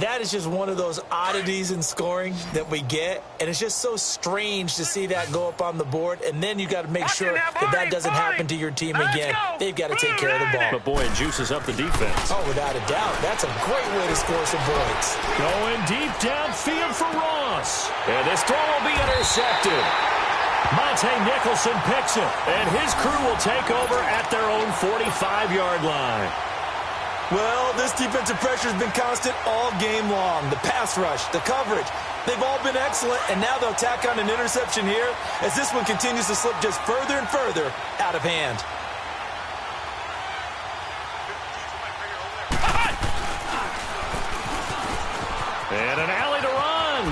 That is just one of those oddities in scoring that we get, and it's just so strange to see that go up on the board, and then you got to make sure that doesn't happen to your team again. They've got to take care of the ball. But boy, it juices up the defense. Oh, without a doubt. That's a great way to score some points. Going deep downfield for Ross. And this throw will be intercepted. Monte Nicholson picks it, and his crew will take over at their own 45-yard line. Well, this defensive pressure has been constant all game long. The pass rush, the coverage, they've all been excellent, and now they'll tack on an interception here as this one continues to slip just further and further out of hand. And an alley to run.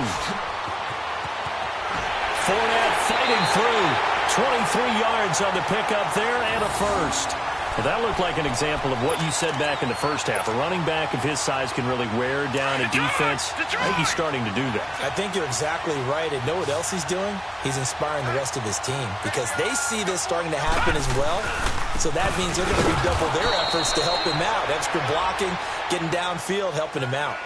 Fournette fighting through. 23 yards on the pickup there and a first. Well, that looked like an example of what you said back in the first half. A running back of his size can really wear down a defense. I think he's starting to do that. I think you're exactly right. And know what else he's doing? He's inspiring the rest of his team because they see this starting to happen as well. So that means they're going to redouble their efforts to help him out. Extra blocking, getting downfield, helping him out.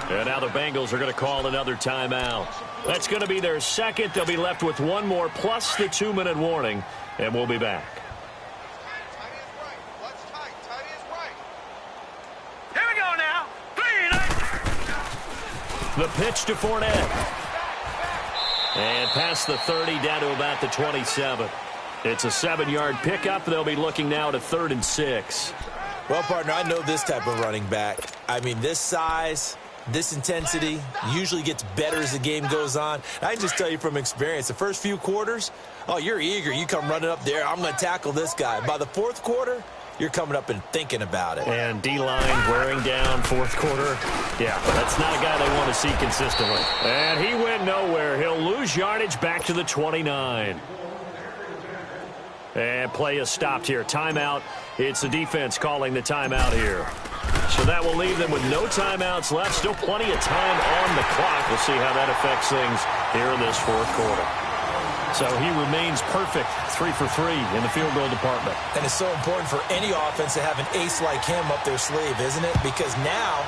And now the Bengals are going to call another timeout. That's going to be their second. They'll be left with 1 more plus the 2-minute warning. And we'll be back. The pitch to Fournette. And past the 30, down to about the 27. It's a 7-yard pickup. They'll be looking now to 3rd and 6. Well, partner, I know this type of running back. I mean, this size, this intensity usually gets better as the game goes on. I can just tell you from experience, the first few quarters, oh, you're eager. You come running up there. I'm going to tackle this guy. By the 4th quarter, you're coming up and thinking about it. And D-line wearing down 4th quarter. Yeah, that's not a guy they want to see consistently. And he went nowhere. He'll lose yardage back to the 29. And play is stopped here. Timeout. It's the defense calling the timeout here. So that will leave them with no timeouts left. Still plenty of time on the clock. We'll see how that affects things here in this 4th quarter. So he remains perfect, 3 for 3 in the field goal department. And it's so important for any offense to have an ace like him up their sleeve, isn't it? Because now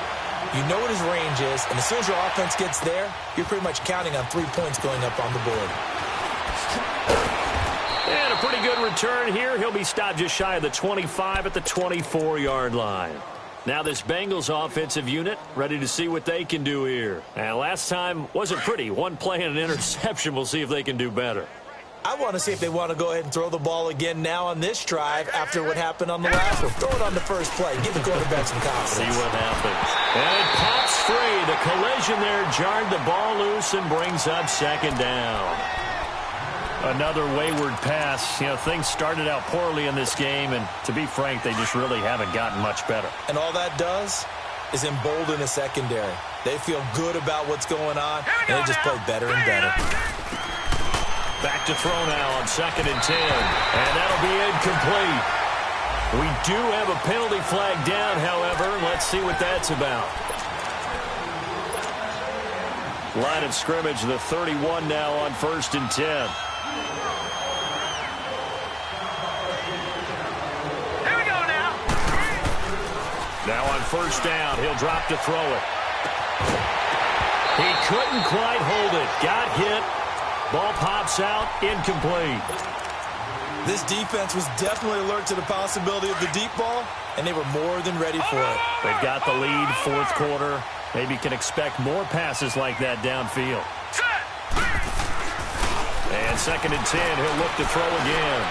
you know what his range is, and as soon as your offense gets there, you're pretty much counting on 3 points going up on the board. And a pretty good return here. He'll be stopped just shy of the 25 at the 24-yard line. Now this Bengals offensive unit ready to see what they can do here. And last time wasn't pretty. 1 play and an interception. We'll see if they can do better. I want to see if they want to go ahead and throw the ball again now on this drive after what happened on the last one. Throw it on the first play. Give the quarterback some confidence. See what happens. And it pops free. The collision there jarred the ball loose and brings up second down. Another wayward pass. You know, things started out poorly in this game, and to be frank, they just really haven't gotten much better. And all that does is embolden the secondary. They feel good about what's going on, and they just play better and better. Back to throw now on 2nd and 10, and that'll be incomplete. We do have a penalty flag down, however. Let's see what that's about. Line of scrimmage, the 31 now on 1st and 10. Now on 1st down, he'll drop to throw it. He couldn't quite hold it. Got hit. Ball pops out. Incomplete. This defense was definitely alert to the possibility of the deep ball, and they were more than ready for it. They've got the lead, 4th quarter. Maybe can expect more passes like that downfield. And 2nd and 10, he'll look to throw again.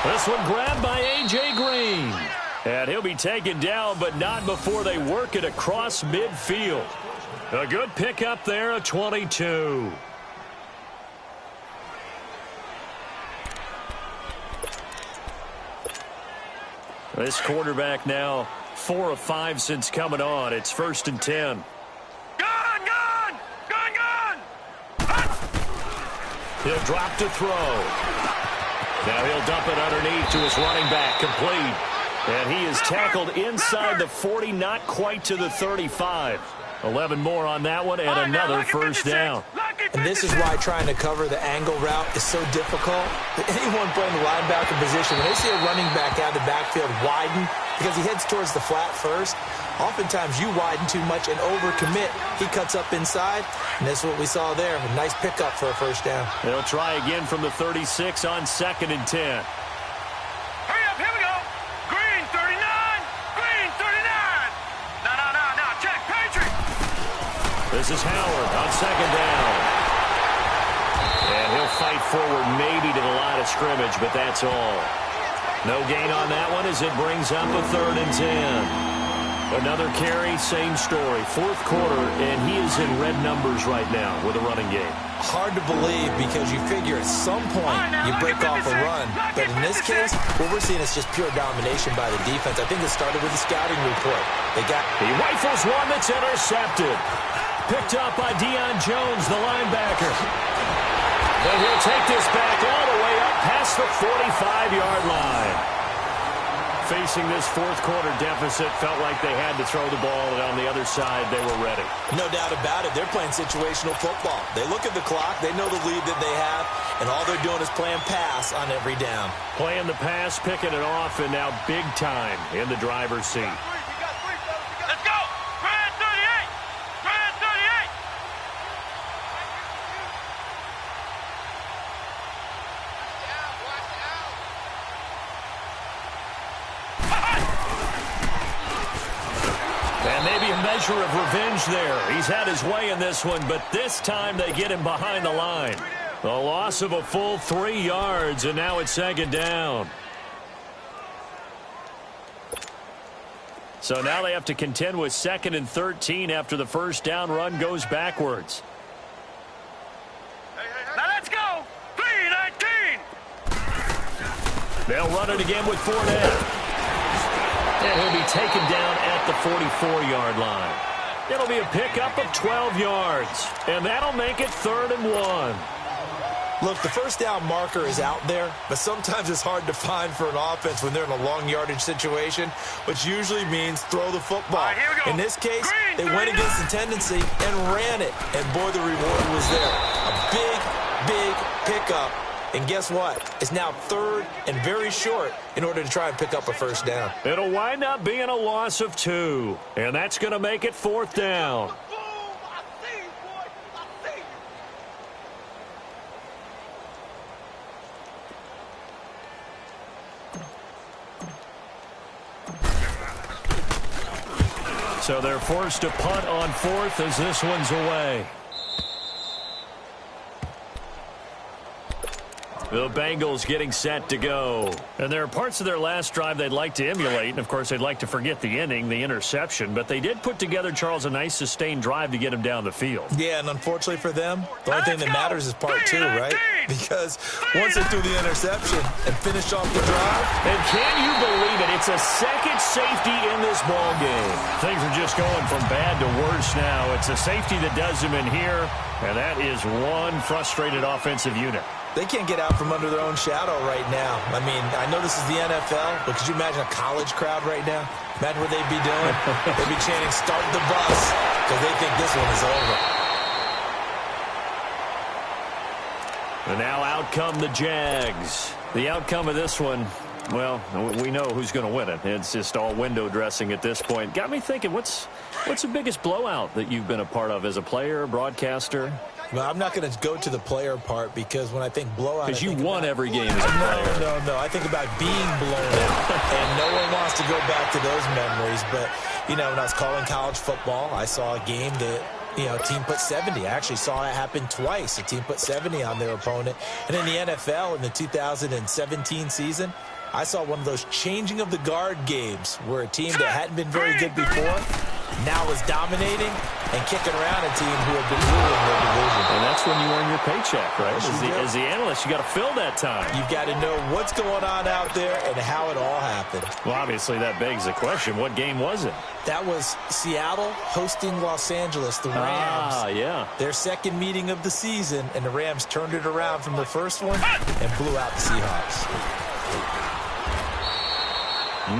This one grabbed by A.J. Green. And he'll be taken down, but not before they work it across midfield. A good pickup there, a 22. This quarterback now 4 of 5 since coming on. It's 1st and 10. Gun! He'll drop to throw. Now he'll dump it underneath to his running back, complete. And he is tackled inside the 40, not quite to the 35. 11 more on that one, and another 1st down. And this is why trying to cover the angle route is so difficult. Anyone playing the linebacker position, when they see a running back out of the backfield widen because he heads towards the flat first, oftentimes you widen too much and overcommit. He cuts up inside, and that's what we saw there. A nice pickup for a 1st down. They'll try again from the 36 on 2nd and 10. This is Howard on 2nd down. And he'll fight forward maybe to the line of scrimmage, but that's all. No gain on that one as it brings up a 3rd and 10. Another carry, same story. 4th quarter, and he is in red numbers right now with a running game. Hard to believe because you figure at some point you break off a run. But in this case, what we're seeing is just pure domination by the defense. I think it started with the scouting report. He rifles one that's intercepted. Picked up by Deion Jones, the linebacker. And he'll take this back all the way up past the 45-yard line. Facing this 4th quarter deficit, felt like they had to throw the ball, and on the other side, they were ready. No doubt about it. They're playing situational football. They look at the clock. They know the lead that they have, and all they're doing is playing pass on every down. Playing the pass, picking it off, and now big time in the driver's seat. Let's go! Grand 38! Grand 38! And maybe a measure of revenge there. He's had his way in this one, but this time they get him behind the line. The loss of a full 3 yards, and now it's 2nd down. So now they have to contend with 2nd and 13 after the 1st down run goes backwards. Now let's go! 3-19! They'll run it again with Fournette. And he'll be taken down at the 44-yard line. It'll be a pickup of 12 yards. And that'll make it 3rd and 1. Look, the 1st down marker is out there, but sometimes it's hard to find for an offense when they're in a long yardage situation, which usually means throw the football. Right, here we go. In this case, Green, they went against the tendency and ran it. And, boy, the reward was there. A big, big pickup. And guess what? It's now 3rd and very short in order to try and pick up a 1st down. It'll wind up being a loss of 2. And that's going to make it 4th down. So they're forced to punt on 4th as this one's away. The Bengals getting set to go. And there are parts of their last drive they'd like to emulate. And, of course, they'd like to forget the ending, the interception. But they did put together, Charles, a nice sustained drive to get him down the field. Yeah, and unfortunately for them, the only thing that matters is part 2, right? Because once they threw the interception and finished off the drive. And can you believe it? It's a second safety in this ball game. Things are just going from bad to worse now. It's a safety that does them in here. And that is one frustrated offensive unit. They can't get out from under their own shadow right now. I mean, I know this is the NFL, but could you imagine a college crowd right now? Imagine what they'd be doing. They'd be chanting, "Start the bus," because they think this one is over. And now out come the Jags. The outcome of this one, well, we know who's going to win it. It's just all window dressing at this point. Got me thinking, what's the biggest blowout that you've been a part of as a player, broadcaster? Well, I'm not going to go to the player part because when I think blowout, because you won every game as a player. No. I think about being blown out, and no one wants to go back to those memories. But, you know, when I was calling college football, I saw a game that, you know, a team put 70. I actually saw it happen twice. A team put 70 on their opponent. And in the NFL, in the 2017 season, I saw one of those changing of the guard games where a team that hadn't been very good before now is dominating and kicking around a team who had been ruling their division. And that's when you earn your paycheck, right? As the analyst, you got to fill that time. You've got to know what's going on out there and how it all happened. Well, obviously, that begs the question, what game was it? That was Seattle hosting Los Angeles, the Rams. Yeah. Their second meeting of the season, and the Rams turned it around from the first one and blew out the Seahawks.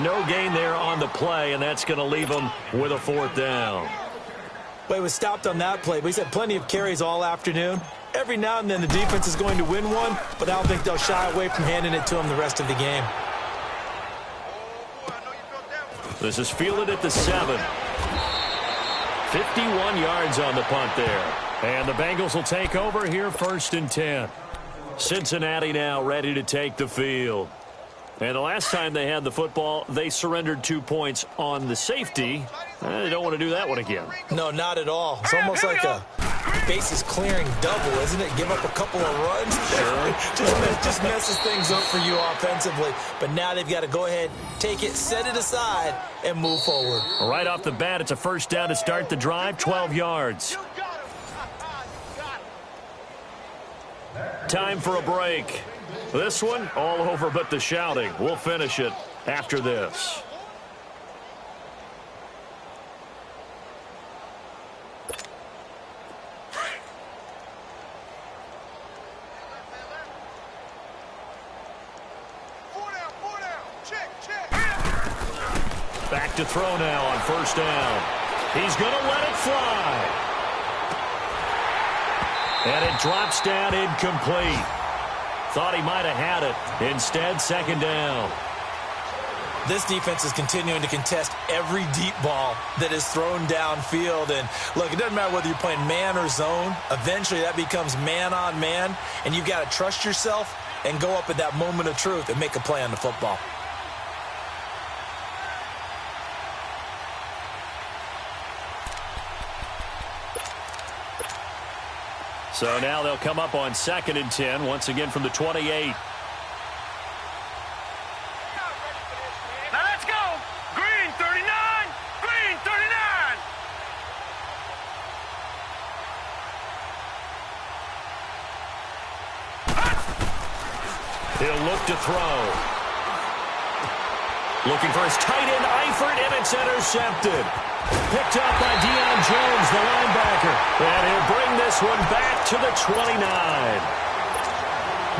No gain there on the play, and that's going to leave them with a 4th down. Well, he was stopped on that play, but he's had plenty of carries all afternoon. Every now and then the defense is going to win one, but I don't think they'll shy away from handing it to him the rest of the game. This is fielded at the 7. 51 yards on the punt there. And the Bengals will take over here 1st and 10. Cincinnati now ready to take the field. And the last time they had the football, they surrendered 2 points on the safety. They don't want to do that one again. No, not at all. It's almost like a bases clearing double, isn't it? Give up a couple of runs. Sure. just messes things up for you offensively. But now they've got to go ahead, take it, set it aside, and move forward. Right off the bat, it's a 1st down to start the drive, 12 yards. Time for a break. This one, all over but the shouting. We'll finish it after this. Back to throw now on 1st down. He's going to let it fly. And it drops down incomplete. Thought he might have had it. Instead, 2nd down. This defense is continuing to contest every deep ball that is thrown downfield. And, look, it doesn't matter whether you're playing man or zone. Eventually, that becomes man on man. And you've got to trust yourself and go up at that moment of truth and make a play on the football. So now they'll come up on 2nd and 10, once again from the 28. Now let's go. Green 39. Green 39. He'll look to throw. Looking for his tight end, Eifert, and it's intercepted. Picked up by Deion Jones, the linebacker. And he'll bring this one back to the 29.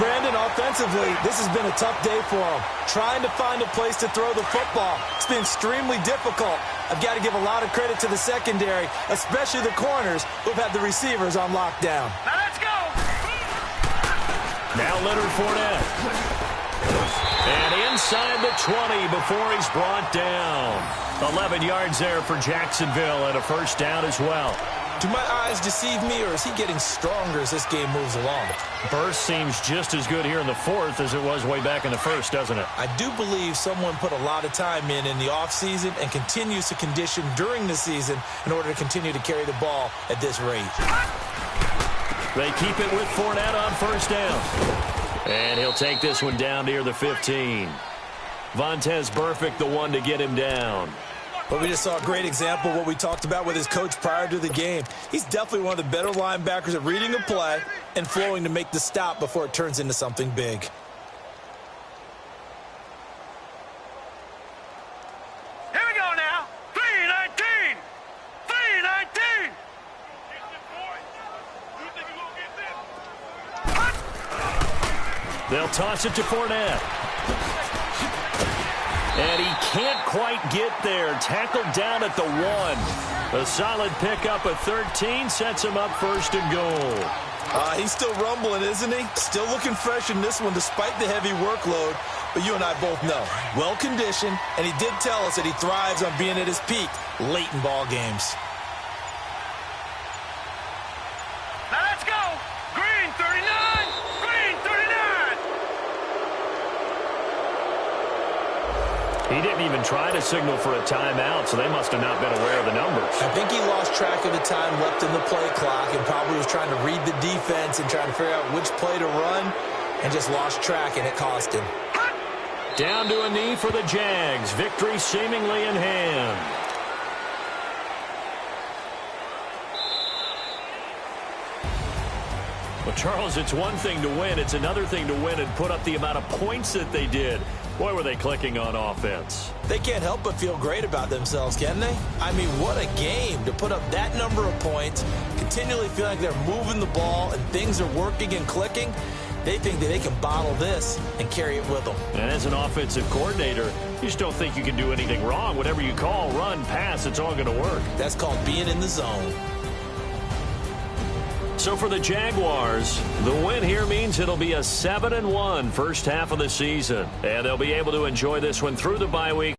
Brandon, offensively, this has been a tough day for him. Trying to find a place to throw the football. It's been extremely difficult. I've got to give a lot of credit to the secondary, especially the corners who've had the receivers on lockdown. Now let's go. Now Leonard Fournette. And inside the 20 before he's brought down. 11 yards there for Jacksonville and a 1st down as well. Do my eyes deceive me, or is he getting stronger as this game moves along? Burst seems just as good here in the 4th as it was way back in the 1st, doesn't it? I do believe someone put a lot of time in the offseason and continues to condition during the season in order to continue to carry the ball at this rate. They keep it with Fournette on 1st down. And he'll take this one down near the 15. Vontaze Burfict, the one to get him down. But we just saw a great example of what we talked about with his coach prior to the game. He's definitely one of the better linebackers at reading a play and flowing to make the stop before it turns into something big. Here we go now. 3-19. 3-19. They'll toss it to Fournette. And he can't quite get there. Tackled down at the 1. A solid pickup of 13 sets him up first and goal. He's still rumbling, isn't he? Still looking fresh in this one despite the heavy workload. But you and I both know, well-conditioned, and he did tell us that he thrives on being at his peak late in ball games. Now let's go. Green 39. Green 39. He didn't even try to signal for a timeout, so they must have not been aware of the numbers. I think he lost track of the time left in the play clock and probably was trying to read the defense and trying to figure out which play to run and just lost track, and it cost him. Down to a knee for the Jags. Victory seemingly in hand. Well, Charles, it's one thing to win. It's another thing to win and put up the amount of points that they did. Boy, were they clicking on offense. They can't help but feel great about themselves, can they? I mean, what a game to put up that number of points, continually feel like they're moving the ball and things are working and clicking. They think that they can bottle this and carry it with them. And as an offensive coordinator, you just don't think you can do anything wrong. Whatever you call, run, pass, it's all going to work. That's called being in the zone. So for the Jaguars, the win here means it'll be a 7-1 first half of the season. And they'll be able to enjoy this one through the bye week.